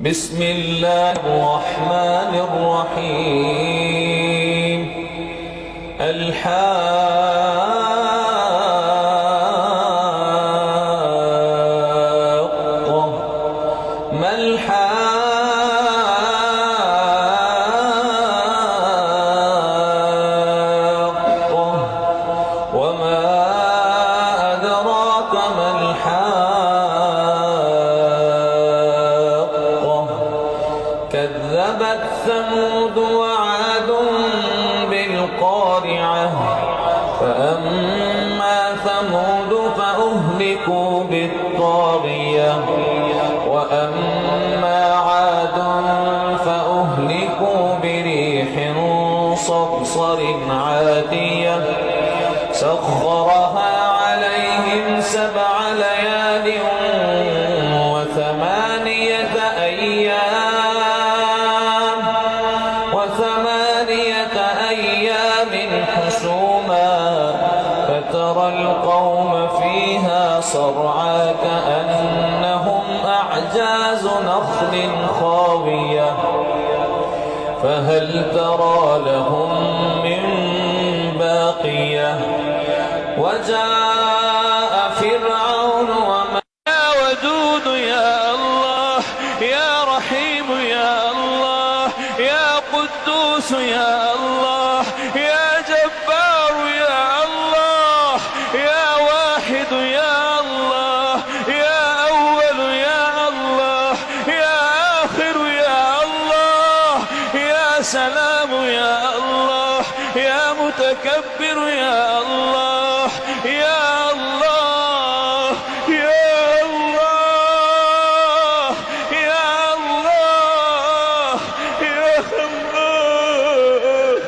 بسم الله الرحمن الرحيم. الحاقة ما الحاقة وما أدراك ما الحاقة كذبت ثمود وعاد بالقارعة فأما ثمود فأهلكوا بالطاغية وأما عاد فأهلكوا بريح صرصر عاتية سخرها عليهم 7 ليال وثمانية أيام حسوما فترى القوم فيها صرعى كأنهم أعجاز نخل خاوية فهل ترى لهم من باقية وجاء فرعون ومن يا ودود يا الله يا رحيم يا الله يا قدوس يا الله يا جبار يا الله يا واحد يا الله يا أول يا الله يا آخر يا الله يا سلام يا الله يا متكبر يا الله يا الله يا الله يا الله يا الله.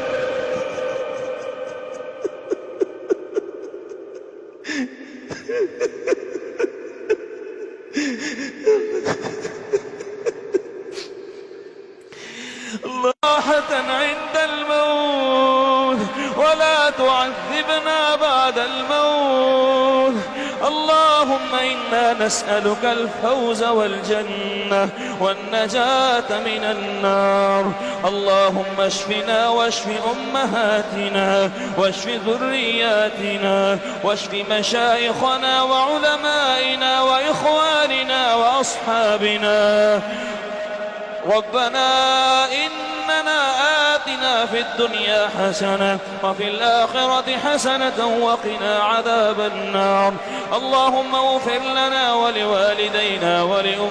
راحة عند الموت ولا تعذبنا بعد الموت. اللهم إنا نسألك الفوز والجنة والنجاة من النار. اللهم اشفنا واشف أمهاتنا واشف ذرياتنا واشف مشايخنا وعلمائنا وإخواننا وأصحابنا. ربنا إننا آتنا في الدنيا حسنة وفي الآخرة حسنة وقنا عذاب النار. اللهم اغفر لنا ولوالدينا ولأمنا